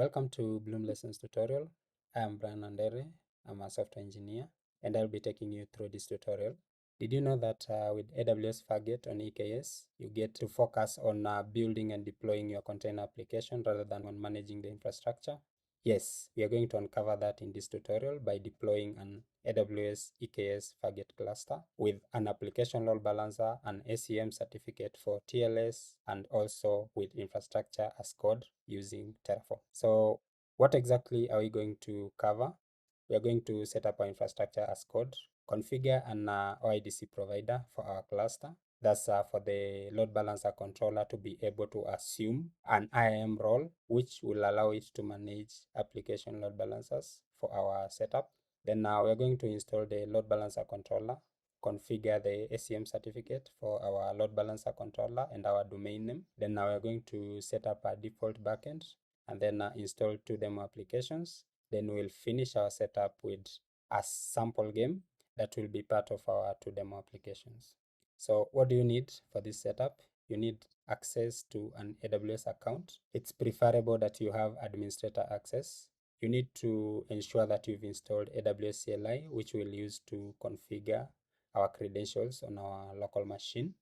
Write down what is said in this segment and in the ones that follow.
Welcome to Bloom Lessons tutorial. I am Brian Andere. I'm a software engineer and I'll be taking you through this tutorial. Did you know that with AWS Fargate on EKS, you get to focus on building and deploying your container application rather than on managing the infrastructure? Yes, we are going to uncover that in this tutorial by deploying an AWS EKS Fargate cluster with an application load balancer, an ACM certificate for TLS, and also with infrastructure as code using Terraform. So what exactly are we going to cover? We are going to set up our infrastructure as code, configure an OIDC provider for our cluster. That's for the load balancer controller to be able to assume an IAM role, which will allow it to manage application load balancers for our setup. Then now we're going to install the load balancer controller, configure the ACM certificate for our load balancer controller and our domain name. Then now we're going to set up a default backend and then install 2 demo applications. Then we'll finish our setup with a sample game that will be part of our 2 demo applications. So what do you need for this setup? You need access to an AWS account. It's preferable that you have administrator access. You need to ensure that you've installed AWS CLI, which we'll use to configure our credentials on our local machine.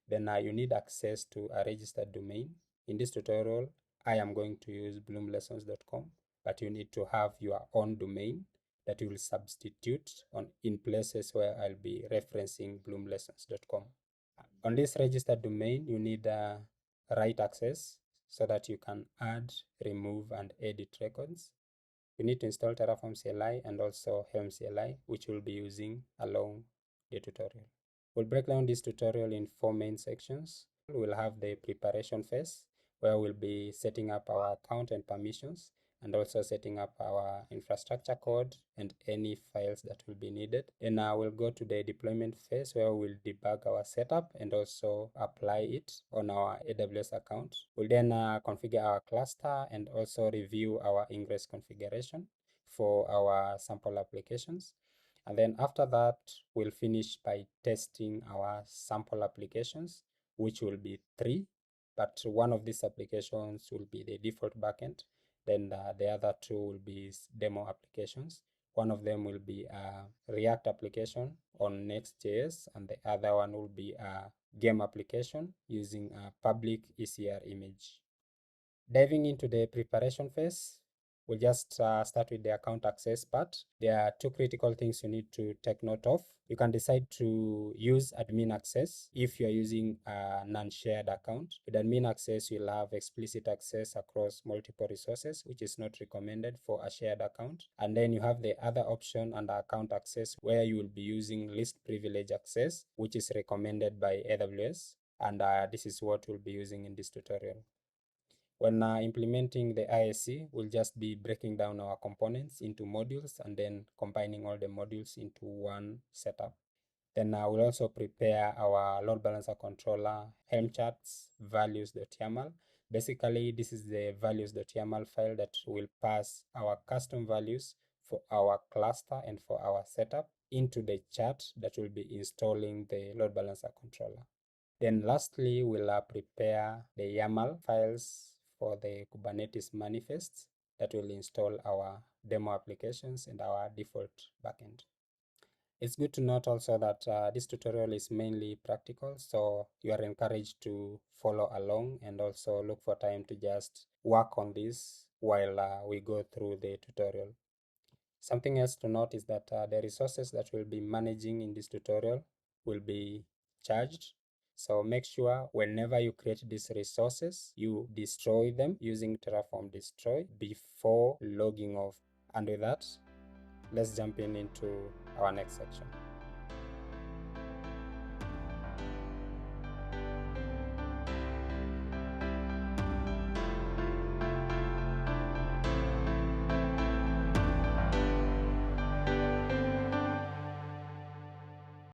Then you need access to a registered domain. In this tutorial, I am going to use bloomlessons.com, but you need to have your own domain that you will substitute in places where I'll be referencing bloomlessons.com. On this registered domain, you need write access so that you can add, remove, and edit records. You need to install Terraform CLI and also Helm CLI, which we'll be using along the tutorial. We'll break down this tutorial in 4 main sections. We'll have the preparation phase, where we'll be setting up our account and permissions, and also setting up our infrastructure code and any files that will be needed. Then we'll go to the deployment phase, where we'll debug our setup and also apply it on our AWS account. We'll then configure our cluster and also review our ingress configuration for our sample applications. And then after that, we'll finish by testing our sample applications, which will be 3, but one of these applications will be the default backend. Then the other 2 will be demo applications. One of them will be a React application on Next.js, and the other one will be a game application using a public ECR image. Diving into the preparation phase, we'll just start with the account access part. There are 2 critical things you need to take note of. You can decide to use admin access if you're using a non-shared account. With admin access, you'll have explicit access across multiple resources, which is not recommended for a shared account. And then you have the other option under account access, where you will be using least privilege access, which is recommended by AWS. And this is what we'll be using in this tutorial. When implementing the ISC, we'll just be breaking down our components into modules and then combining all the modules into one setup. Then we'll also prepare our load balancer controller, Helm charts, values.yaml. Basically, this is the values.yaml file that will pass our custom values for our cluster and for our setup into the chart that will be installing the load balancer controller. Then lastly, we'll prepare the YAML files for the Kubernetes manifests that will install our demo applications and our default backend. It's good to note also that this tutorial is mainly practical, so you are encouraged to follow along and also look for time to just work on this while we go through the tutorial. Something else to note is that the resources that we'll be managing in this tutorial will be charged. So make sure whenever you create these resources, you destroy them using Terraform destroy before logging off. And with that, let's jump into our next section.